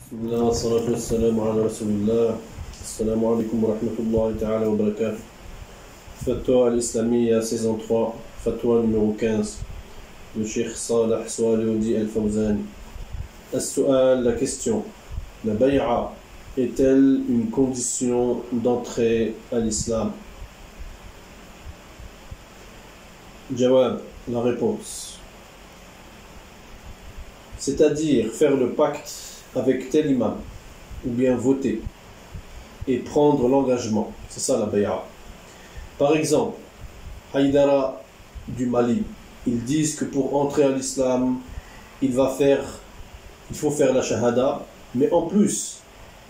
بسم الله والصلاة والسلام على رسول الله. السلام عليكم ورحمة الله تعالى وبركاته. Fatwa al-Islamiyya, saison 3, fatwa numéro 15, de Cheikh Salah Soualeoudi al-Fawzani. As-Su'al, la question. La bay'a est-elle une condition d'entrée à l'islam? Jawab, la réponse. C'est-à-dire faire le pacte avec tel imam, ou bien voter, et prendre l'engagement. C'est ça la bay'a. Par exemple, Haïdara du Mali, ils disent que pour entrer à l'islam, il faut faire la shahada, mais en plus,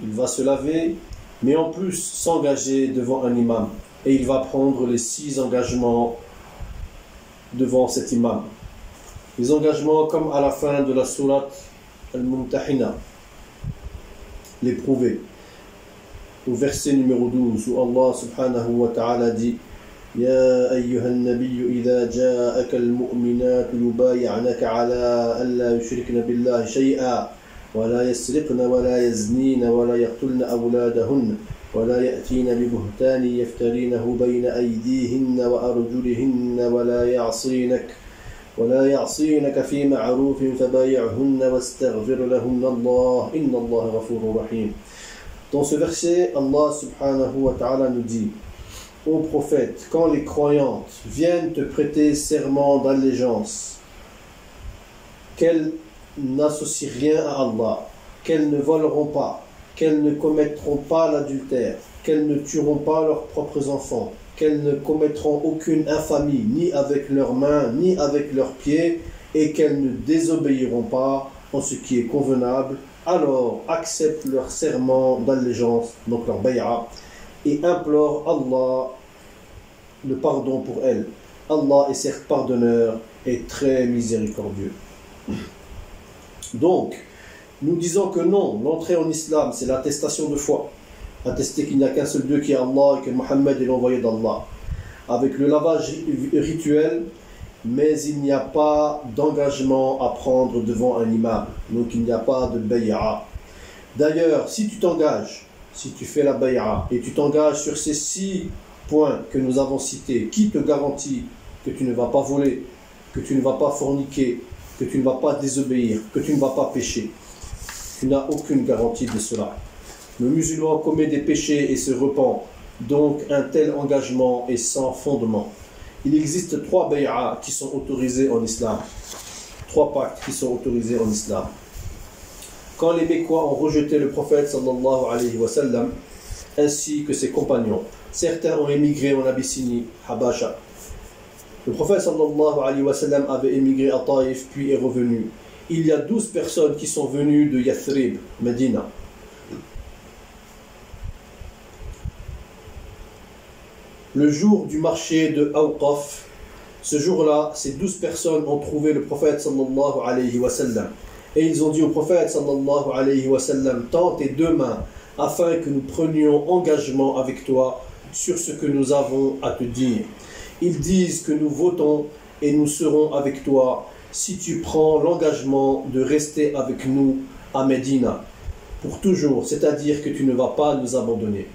il va se laver, mais en plus s'engager devant un imam. Et il va prendre les 6 engagements devant cet imam. Les engagements comme à la fin de la sourate Al-Mumtahina, l'éprouvé. Au verset numéro 12, où Allah subhanahu wa ta'ala dit يا أيها النبي إذا جاءك المؤمنات يبايعنك على ألا يشركن بالله شيئا ولا يسرقن ولا يزنين ولا يقتلن أولادهن ولا يأتين ببهتان يفترينه بين أيديهن وأرجلهن ولا يعصينك في معروف فبايعهن واستغفر لهن الله إن الله غفور رحيم. Dans ce verset, Allah subhanahu wa ta'ala nous dit: Ô prophète, quand les croyantes viennent te prêter serment d'allégeance, qu'elles n'associent rien à Allah, qu'elles ne voleront pas, qu'elles ne commettront pas l'adultère, qu'elles ne tueront pas leurs propres enfants, qu'elles ne commettront aucune infamie, ni avec leurs mains, ni avec leurs pieds, et qu'elles ne désobéiront pas en ce qui est convenable, alors accepte leur serment d'allégeance, donc leur bay'a, et implore Allah le pardon pour elles. Allah est certes pardonneur et très miséricordieux. Donc, nous disons que non, l'entrée en islam, c'est l'attestation de foi. Attester qu'il n'y a qu'un seul Dieu qui est Allah et que Mohammed est l'envoyé d'Allah. Avec le lavage rituel, mais il n'y a pas d'engagement à prendre devant un imam. Donc il n'y a pas de bay'a. D'ailleurs, si tu t'engages, si tu fais la bay'a et tu t'engages sur ces 6 points que nous avons cités, qui te garantit que tu ne vas pas voler, que tu ne vas pas forniquer, que tu ne vas pas désobéir, que tu ne vas pas pécher? Tu n'as aucune garantie de cela. Le musulman commet des péchés et se repent, donc un tel engagement est sans fondement. Il existe 3 bay'a qui sont autorisés en islam. 3 pactes qui sont autorisés en islam. Quand les Mécois ont rejeté le prophète sallallahu alayhi wa sallam, ainsi que ses compagnons, certains ont émigré en Abyssinie, Habasha. Le prophète sallallahu alayhi wa sallam avait émigré à Taïf, puis est revenu. Il y a 12 personnes qui sont venues de Yathrib, Médina. Le jour du marché de Awqaf, ce jour-là, ces 12 personnes ont trouvé le prophète sallallahu alayhi wa sallam. Et ils ont dit au prophète sallallahu alayhi wa sallam: tends tes 2 mains afin que nous prenions engagement avec toi sur ce que nous avons à te dire. Ils disent que nous votons et nous serons avec toi si tu prends l'engagement de rester avec nous à Médina pour toujours, c'est-à-dire que tu ne vas pas nous abandonner.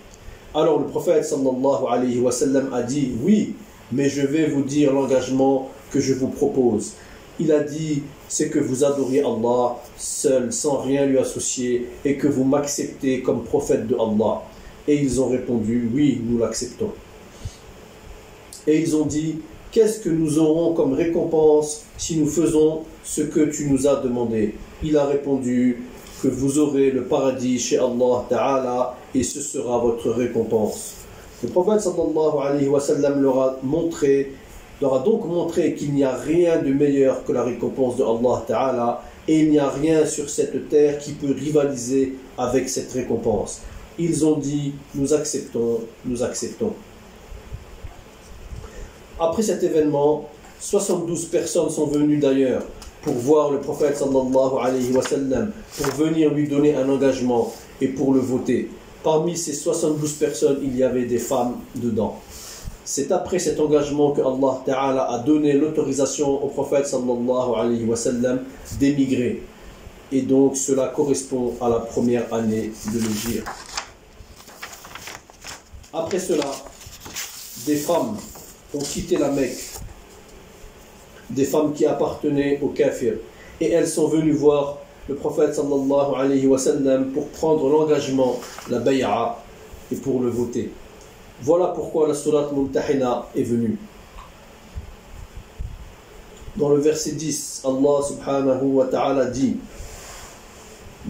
Alors le prophète sallallahu alayhi wa sallam a dit: oui, mais je vais vous dire l'engagement que je vous propose. Il a dit: c'est que vous adoriez Allah seul, sans rien lui associer, et que vous m'acceptez comme prophète de Allah. Et ils ont répondu: oui, nous l'acceptons. Et ils ont dit: qu'est-ce que nous aurons comme récompense si nous faisons ce que tu nous as demandé? Il a répondu: que vous aurez le paradis chez Allah Ta'ala, et ce sera votre récompense. Le prophète sallallahu alayhi wa sallam leur a donc montré qu'il n'y a rien de meilleur que la récompense de Allah Ta'ala, et il n'y a rien sur cette terre qui peut rivaliser avec cette récompense. Ils ont dit: nous acceptons, nous acceptons. Après cet événement, 72 personnes sont venues d'ailleurs pour voir le prophète sallallahu alayhi wa sallam, pour venir lui donner un engagement et pour le voter. Parmi ces 72 personnes, il y avait des femmes dedans. C'est après cet engagement que Allah Ta'ala a donné l'autorisation au prophète sallallahu alayhi wa sallam d'émigrer. et donc cela correspond à la première année de l'Hégire. Après cela, des femmes ont quitté la Mecque, des femmes qui appartenaient aux kafirs, et elles sont venues voir le prophète sallallahu alayhi wa sallam pour prendre l'engagement, la bay'a, et pour le voter. Voilà pourquoi la sourate Mumtahina est venue. Dans le verset 10, Allah subhanahu wa ta'ala dit: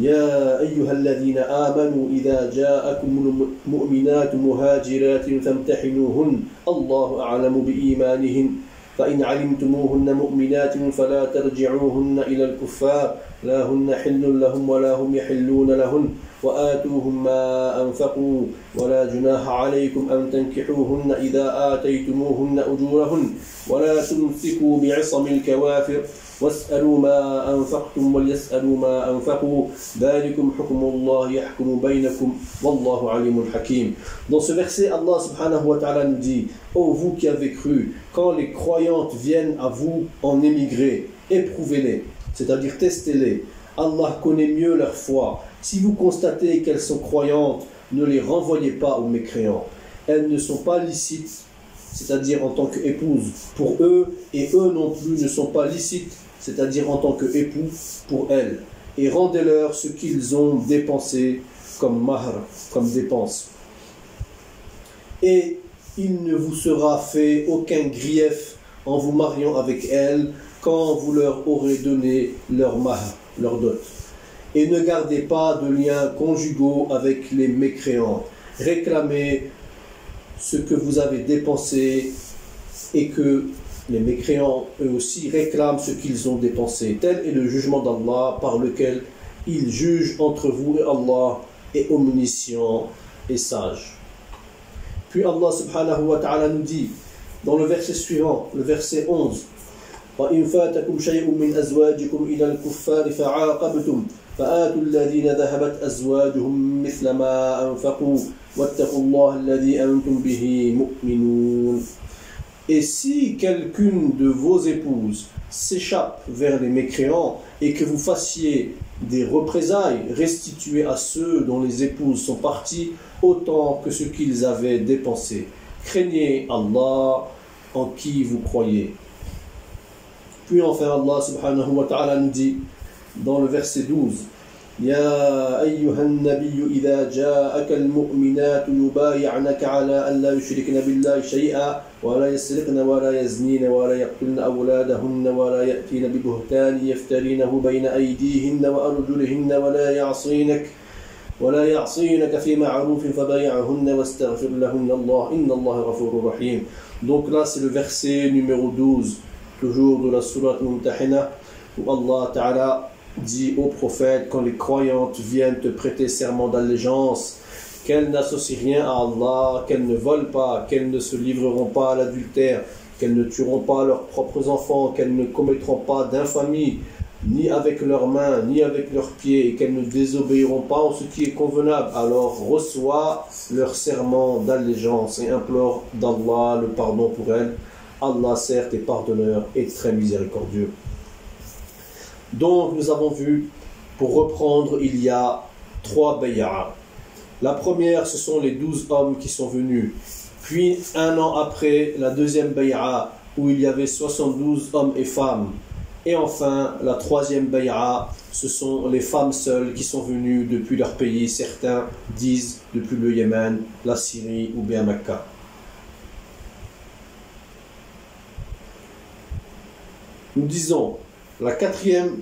يا أيها الذين آمنوا إذا جاءكم المؤمنات مهاجرات فامتحنوهن الله أعلم بإيمانهن فإن علمتموهن مؤمنات فلا ترجعوهن إلى الكفار لا هن حل لهم ولا هم يحلون لهن وآتوهم ما أنفقوا ولا جناح عليكم أن تنكحوهن إذا آتيتموهن أجورهن ولا تمسكوا بعصم الكوافر واسألوا ما أنفقتم وليسألوا ما أنفقوا ذلكم حكم الله يحكم بينكم والله عليم حكيم. Dans ce verset, Allah subhanahu wa ta'ala nous dit: ô vous qui avez cru, quand les croyantes viennent à vous en émigrer, éprouvez-les, c'est-à-dire testez-les. Allah connaît mieux leur foi. Si vous constatez qu'elles sont croyantes, ne les renvoyez pas aux mécréants. Elles ne sont pas licites, c'est-à-dire en tant qu'épouses pour eux, et eux non plus ne sont pas licites, c'est-à-dire en tant qu'époux pour elles. Et rendez-leur ce qu'ils ont dépensé comme mahr, comme dépense. Et il ne vous sera fait aucun grief en vous mariant avec elles quand vous leur aurez donné leur mahr, leur dot. Et ne gardez pas de liens conjugaux avec les mécréants. Réclamez ce que vous avez dépensé et que les mécréants eux aussi réclament ce qu'ils ont dépensé. Tel est le jugement d'Allah par lequel il juge entre vous et Allah est omniscient et sage. Puis Allah subhanahu wa ta'ala nous dit dans le verset suivant, le verset 11: وَإِنْ فَاتَكُمْ شَيْءٌ مِّنْ أَزْوَاجِكُمْ إِلَى الْكُفَّارِ فَعَاقَبْتُمْ فآتوا الذين ذهبت أزواجهم مثل ما أنفقوا واتقوا الله الذي أنتم به مؤمنون. Et si quelqu'une de vos épouses s'échappe vers les mécréants et que vous fassiez des représailles, restituez à ceux dont les épouses sont parties autant que ce qu'ils avaient dépensé. Craignez Allah en qui vous croyez. Puis enfin Allah subhanahu wa ta'ala nous dit dans le verset 12: يا أيها النبي إذا جاءك المؤمنات يبايعنك على أن لا يشركن بالله شيئا ولا يسرقن ولا يزنين ولا يقتلن أولادهن ولا يأتين ببهتان يفترينه بين أيديهن وأرجلهن ولا يعصينك في معروف فبايعهن واستغفر لهن الله إن الله غفور رحيم. Donc là c'est le verset numéro 12 toujours de la sourate Mumtahina où Allah Ta'ala dit au prophète, quand les croyantes viennent te prêter serment d'allégeance, qu'elles n'associent rien à Allah, qu'elles ne volent pas, qu'elles ne se livreront pas à l'adultère, qu'elles ne tueront pas leurs propres enfants, qu'elles ne commettront pas d'infamie, ni avec leurs mains, ni avec leurs pieds, et qu'elles ne désobéiront pas en ce qui est convenable, alors reçois leur serment d'allégeance et implore d'Allah le pardon pour elles. Allah certes est pardonneur et très miséricordieux. Donc nous avons vu, pour reprendre, il y a 3 bay'a. La première, ce sont les 12 hommes qui sont venus. Puis un an après, la deuxième bay'a, où il y avait 72 hommes et femmes. Et enfin, la troisième bay'a, ce sont les femmes seules qui sont venues depuis leur pays. Certains disent depuis le Yémen, la Syrie ou bien Mecca. Nous disons, la quatrième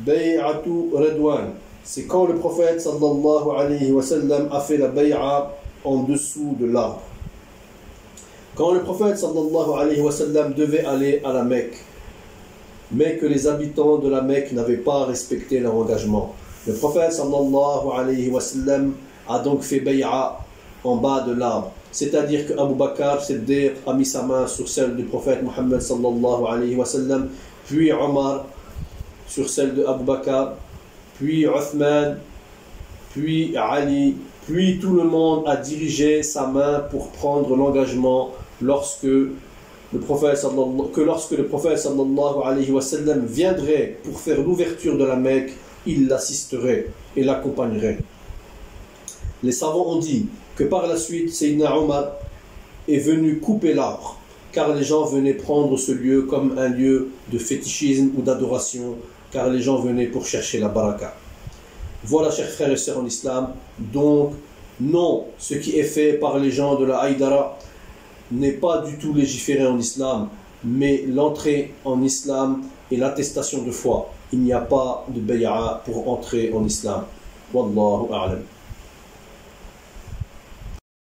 bay'atu Ridwan, c'est quand le prophète sallallahu alayhi wa sallam a fait la bay'a en dessous de l'arbre. Quand le prophète sallallahu alayhi wa sallam devait aller à la Mecque, mais que les habitants de la Mecque n'avaient pas respecté leur engagement, le prophète sallallahu alayhi wa sallam a donc fait bay'a en bas de l'arbre. C'est-à-dire que Abu Bakr Siddiq a mis sa main sur celle du prophète Muhammad sallallahu alayhi wa sallam, puis Omar sur celle de Abu Bakr, puis Uthman, puis Ali, puis tout le monde a dirigé sa main pour prendre l'engagement lorsque le prophète sallallahu alayhi wa sallam viendrait pour faire l'ouverture de la Mecque, il l'assisterait et l'accompagnerait. Les savants ont dit que par la suite, Sayyidina Omar est venu couper l'arbre, car les gens venaient prendre ce lieu comme un lieu de fétichisme ou d'adoration, car les gens venaient pour chercher la baraka. Voilà, chers frères et sœurs en islam, donc non, ce qui est fait par les gens de la Haïdara n'est pas du tout légiféré en islam, mais l'entrée en islam et l'attestation de foi. Il n'y a pas de bay'a pour entrer en islam. Wallahu a'lam.